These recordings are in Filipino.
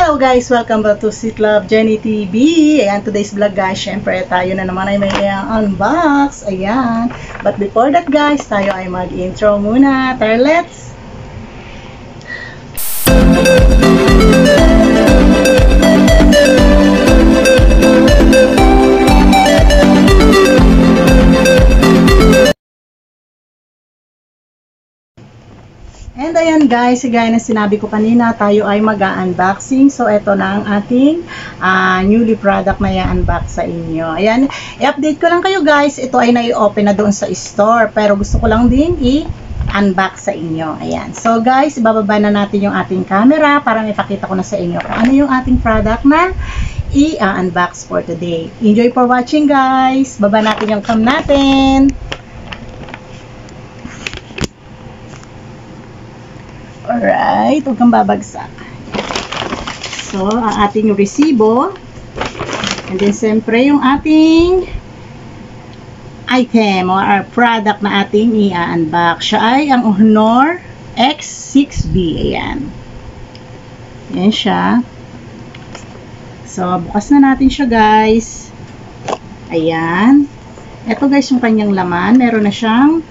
Hello guys! Welcome back to Sweet Love Jenny TV. Ayan, today's vlog guys, syempre tayo na naman ay may unbox. Ayan. But before that guys, tayo ay mag-intro muna. Tara, let's! And ayan guys, gaya na sinabi ko kanina, tayo ay mag-unboxing. So ito na ang ating newly product na i-unbox sa inyo. Ayan, i-update ko lang kayo guys, ito ay nai-open na doon sa store. Pero gusto ko lang din i-unbox sa inyo. Ayan, so guys, ibababa na natin yung ating camera para ipakita ko na sa inyo kung ano yung ating product na i-unbox for today. Enjoy for watching guys! Baba natin yung cam natin. Alright, huwag kang babagsak. So, ang ating resibo. And then, siyempre, yung ating item or our product na ating i-unbox. Siya ay ang Honor X6B. Ayan. Ayan siya. So, bukas na natin siya, guys. Ayan. Ito, guys, yung kanyang laman. Meron na siyang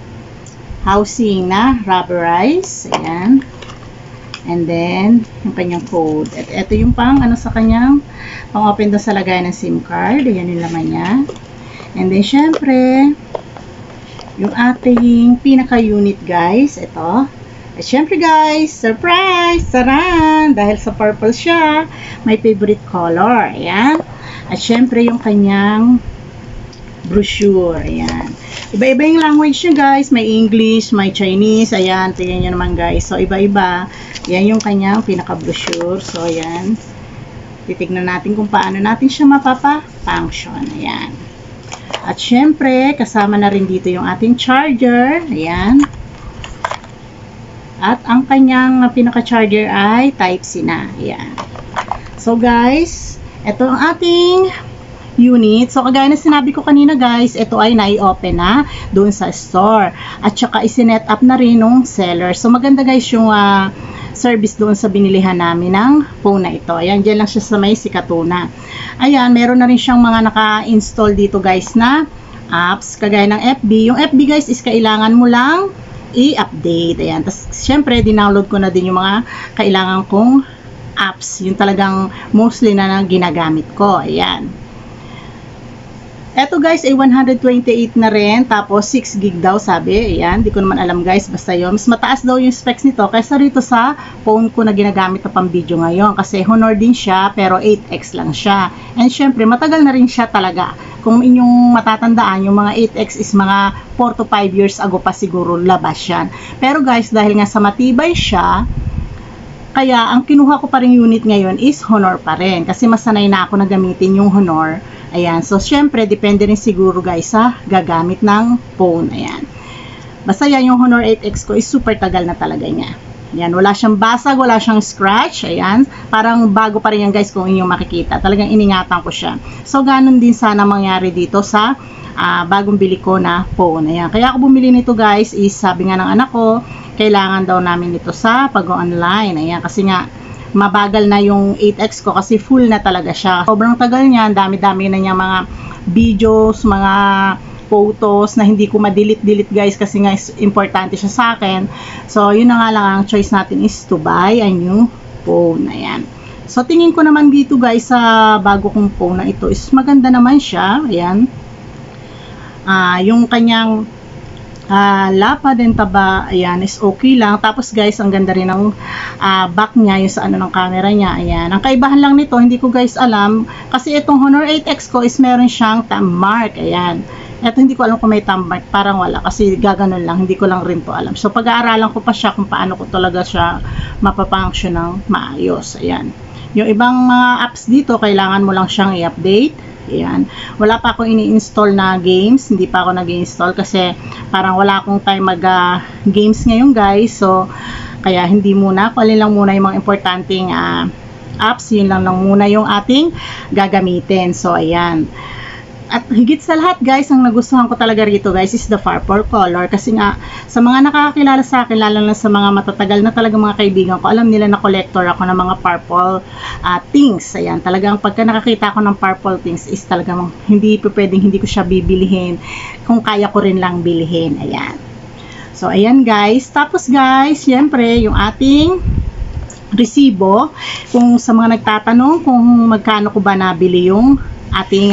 housing na rubberized. Ayan. And then, yung kanyang code. At ito yung pang, sa kanyang, pang-open doon sa lagayan ng SIM card. Ayan yung laman niya. And then, syempre, yung ating pinaka-unit, guys. Ito. At syempre, guys, surprise! Taran! Dahil sa purple siya, may favorite color. Ayan. At syempre, yung kanyang brochure. Ayan. Iba-iba yung language nyo, guys. May English, may Chinese. Ayan. Tingnan nyo naman, guys. So, iba-iba. Yan yung kanyang pinaka-brochure. So, ayan. Titignan natin kung paano natin siya mapapa-function. Ayan. At syempre, kasama na rin dito yung ating charger. Ayan. At ang kanyang pinaka-charger ay Type-C na. Ayan. So, guys, ito ang ating unit. So, kagaya na sinabi ko kanina guys, ito ay nai-open na doon sa store. At saka isinet up na rin ng seller. So, maganda guys yung service doon sa binilihan namin ng phone na ito. Ayan, dyan lang siya sa may Sikatuna. Ayan, meron na rin siyang mga naka-install dito guys na apps. Kagaya ng FB. Yung FB guys is kailangan mo lang i-update. Ayan. Tapos, syempre, dinownload ko na din yung mga kailangan kong apps. Yung talagang mostly na ginagamit ko. Ayan. Eto guys ay 128 na rin, tapos 6 gig daw sabi. Ayan, di ko naman alam guys, basta yun. Mas mataas daw yung specs nito kaysa rito sa phone ko na ginagamit na pang video ngayon. Kasi Honor din siya, pero 8X lang siya. And syempre, matagal na rin siya talaga. Kung inyong matatandaan, yung mga 8X is mga 4 to 5 years ago pa siguro labas yan. Pero guys, dahil nga sa matibay siya, kaya ang kinuha ko pa rin unit ngayon is Honor pa rin. Kasi masanay na ako na gamitin yung Honor. Ayan. So, syempre, depende rin siguro guys sa gagamit ng phone. Ayan. Basta yan, yung Honor 8X ko is super tagal na talaga niya. Ayan. Wala siyang basag, wala siyang scratch. Ayan. Parang bago pa rin yan guys kung inyong makikita. Talagang iningatan ko siya. So, ganun din sana mangyari dito sa bagong bili ko na phone. Ayan. Kaya ako bumili nito guys is sabi nga ng anak ko, kailangan daw namin ito sa pag-online. Ayan. Kasi nga, mabagal na yung 8X ko kasi full na talaga siya. Sobrang tagal niya, dami-dami na niya mga videos, mga photos na hindi ko ma-delete guys kasi nga importante siya sa akin. So, yun na nga lang ang choice natin is to buy a new phone. Ayan. So, tingin ko naman dito guys sa bago kong phone na ito is maganda naman siya. Ayan. Yung kanyang lapad and taba, ayan, is okay lang. Tapos guys, ang ganda rin ng back niya, yung sa ng camera niya, ayan. Ang kaibahan lang nito, hindi ko guys alam, kasi itong Honor 8X ko is meron siyang thumb mark, ayan. Ito hindi ko alam kung may thumb mark, parang wala, kasi gaganon lang, hindi ko lang rin to alam. So, pag-aaralan ko pa siya kung paano ko talaga siya mapapunction ng maayos, ayan. Yung ibang mga apps dito, kailangan mo lang siyang i-update. Ayan. Wala pa akong ini-install na games. Hindi pa ako nag-install kasi parang wala akong time mag-games ngayon guys. So, kaya hindi muna. Kunin lang muna yung mga importanteng apps. Yun lang muna yung ating gagamitin. So, ayan. At higit sa lahat guys, ang nagustuhan ko talaga rito guys is the purple color. Kasi nga, sa mga nakakakilala sa akin, lalo na sa mga matatagal na talaga mga kaibigan ko, alam nila na collector ako ng mga purple things. Ayan, talagang pagka nakakita ko ng purple things is talagang hindi pwedeng hindi ko siya bibilihin kung kaya ko rin lang bilihin. Ayan. So, ayan guys. Tapos guys, syempre, yung ating resibo. Kung sa mga nagtatanong kung magkano ko ba nabili yung ating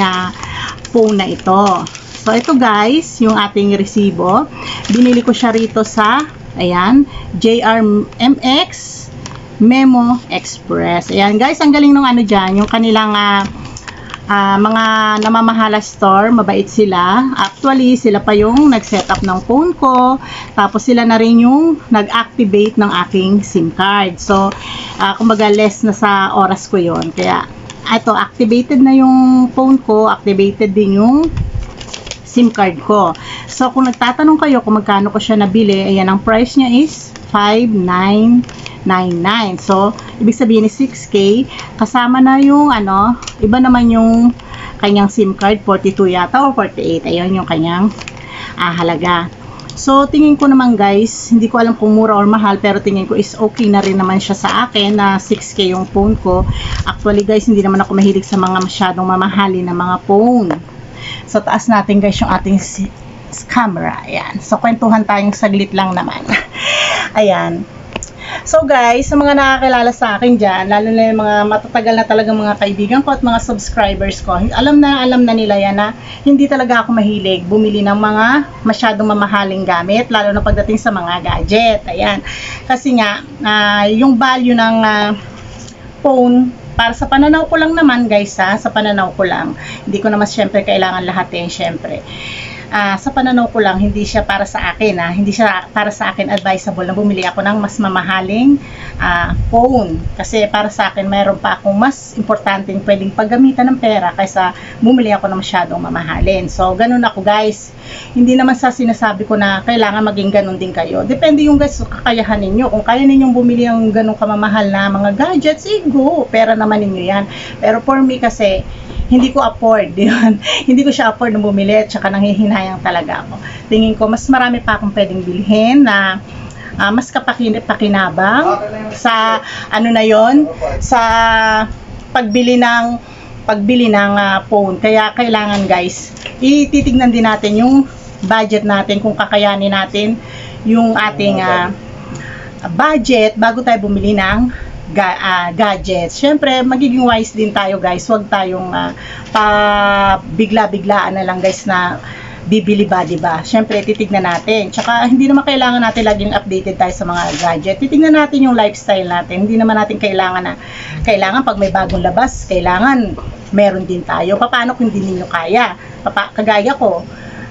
phone na ito. So, ito guys, yung ating resibo. Binili ko siya rito sa, ayan, JRMX Memo Express. Ayan guys, ang galing nung ano dyan, yung kanilang mga namamahala store, mabait sila. Actually, sila pa yung nag-set up ng phone ko. Tapos sila na rin yung nag-activate ng aking SIM card. So, kumbaga less na sa oras ko yon. Kaya, ito, activated na yung phone ko, activated din yung SIM card ko. So, kung nagtatanong kayo kung magkano ko siya nabili, ayan, ang price niya is 5,999. So, ibig sabihin is 6K. Kasama na yung, iba naman yung kanyang SIM card, 42 yata o 48. Ayan yung kanyang halaga. So, tingin ko naman guys, hindi ko alam kung mura or mahal, pero tingin ko is okay na rin naman siya sa akin na 6K yung phone ko. Actually guys, hindi naman ako mahilig sa mga masyadong mamahali na mga phone. So, taas natin guys yung ating camera. Ayan. So, kwentuhan tayong saglit lang naman. Ayan. So guys, sa mga nakakilala sa akin dyan, lalo na yung mga matatagal na talagang mga kaibigan ko at mga subscribers ko, alam na nila yan na hindi talaga ako mahilig bumili ng mga masyadong mamahaling gamit, lalo na pagdating sa mga gadget. Ayan. Kasi nga, yung value ng phone, para sa pananaw ko lang naman guys, sa pananaw ko lang, hindi ko naman syempre kailangan lahat syempre. Sa pananaw ko lang, hindi siya para sa akin, hindi siya para sa akin advisable na bumili ako ng mas mamahaling phone. Kasi para sa akin, mayroon pa akong mas importanteng pwedeng paggamitan ng pera kaysa bumili ako ng masyadong mamahalin. So, ganun ako guys. Hindi naman sa sinasabi ko na kailangan maging ganun din kayo. Depende yung guys, kakayahan ninyo. Kung kaya ninyong bumili ng ganun kamamahal na mga gadgets, go! Pera naman ninyo yan. Pero for me kasi, hindi ko afford yun. Hindi ko siya afford na bumili at saka nanghihinayang talaga ako. Tingin ko mas marami pa akong pwedeng bilhin na mas kapakinabang sa na yon, sa pagbili ng phone. Kaya kailangan guys, ititignan din natin yung budget natin, kung kakayanin natin yung ating budget bago tayo bumili ng gadgets. Syempre, magiging wise din tayo guys. Huwag tayong bigla-biglaan na lang guys na bibili ba, diba? Syempre, titignan natin. Tsaka, hindi naman kailangan natin laging updated tayo sa mga gadget. Titignan natin yung lifestyle natin. Hindi naman natin kailangan pag may bagong labas, kailangan meron din tayo. Paano kung hindi ninyo kaya? Kagaya ko,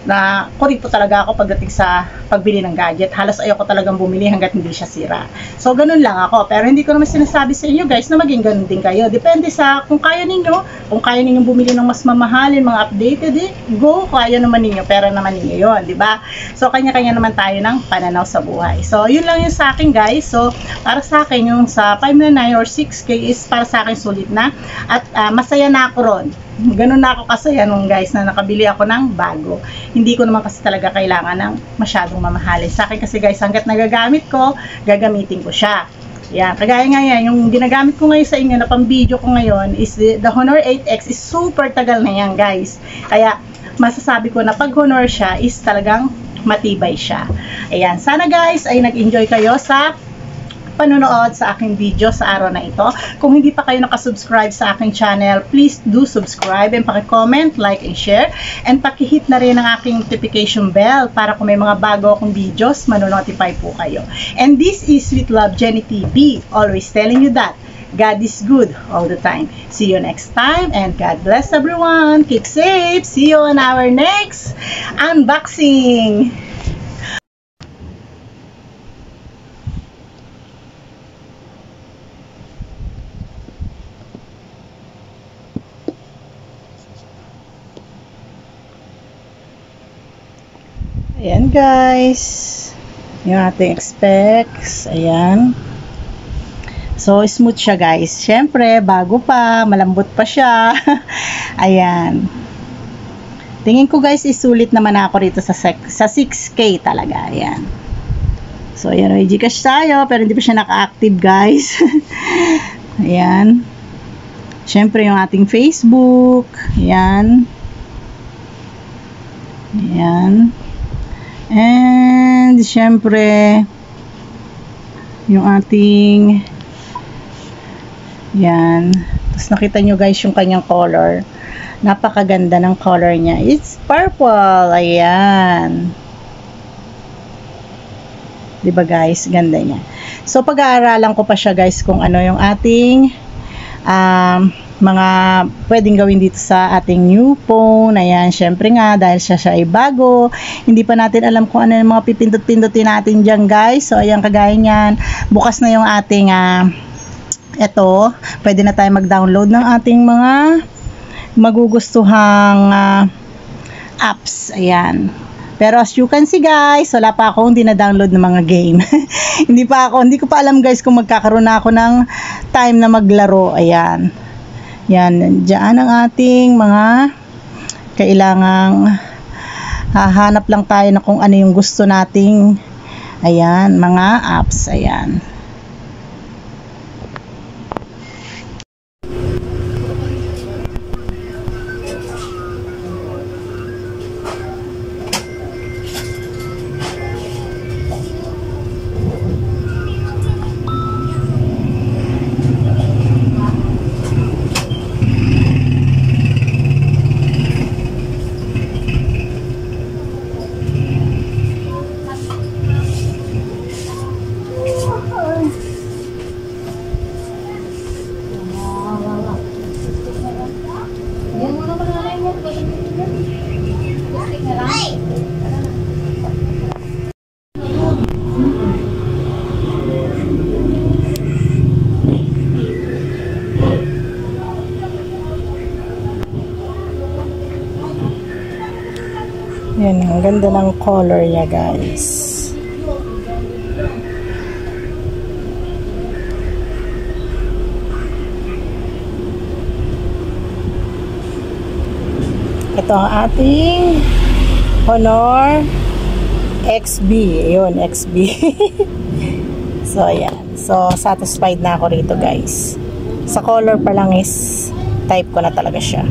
na kurito talaga ako pagdating sa pagbili ng gadget. Halos ayoko talagang bumili hanggat hindi siya sira. So, ganun lang ako. Pero hindi ko naman sinasabi sa inyo guys na maging ganun din kayo. Depende sa kung kaya ninyong bumili ng mas mamahalin, mga updated, go, kaya naman ninyo. Pera naman ninyo yun, di ba? So, kanya-kanya naman tayo ng pananaw sa buhay. So, yun lang yung sa akin guys. So, para sa akin yung sa 599 or 6K is para sa akin sulit na. At masaya na ako ron. Ganun na ako kasaya nung guys na nakabili ako ng bago. Hindi ko naman kasi talaga kailangan ng masyadong mamahalin. Sa akin kasi guys, hanggat nagagamit ko, gagamitin ko siya. Yan, kagaya nga yan, yung ginagamit ko ngayon sa inyo na pang video ko ngayon is the Honor 8X is super tagal na yan guys. Kaya masasabi ko na pag Honor siya is talagang matibay siya. Ayan, sana guys ay nag-enjoy kayo sa panonood sa aking video sa araw na ito. Kung hindi pa kayo nakasubscribe sa aking channel, please do subscribe and paki-comment, like, and share. And paki-hit na rin ang aking notification bell para kung may mga bago akong videos, manonotify po kayo. And this is Sweet Love Jenny TV, always telling you that God is good all the time. See you next time and God bless everyone. Keep safe. See you on our next unboxing. Ayan guys, yung ating specs, ayan. So, smooth siya guys. Syempre, bago pa, malambot pa siya. Ayan. Tingin ko guys, isulit naman ako rito sa 6K talaga. Ayan. So, ayan, may Gcash tayo, pero hindi pa siya naka-active guys. Ayan. Siyempre, yung ating Facebook. Ayan. Ayan. And, siyempre, yung ating, ayan. Tapos, nakita nyo guys yung kanyang color. Napakaganda ng color niya. It's purple. Ayan. Diba guys? Ganda niya. So, pag-aaralan ko pa siya guys kung ano yung ating mga pwedeng gawin dito sa ating new phone. Ayan. Syempre nga, dahil siya ay bago, hindi pa natin alam kung ano yung mga pipindot-pindotin natin dyan guys. So, ayan, kagaya niyan. Bukas na yung ating eto. Pwede na tayo mag-download ng ating mga magugustuhang apps. Ayan. Pero as you can see guys, wala pa akong dina-download ng mga game. hindi ko pa alam guys kung magkakaroon na ako ng time na maglaro. Ayan. Yan, diyan ang ating mga kailangang hahanap lang tayo na kung ano yung gusto nating mga apps. Ayan. Yan, ang ganda ng color niya guys. Ito ang ating Honor XB. Yun, XB. So, ayan. So, satisfied na ako rito guys. Sa color pa lang is type ko na talaga siya.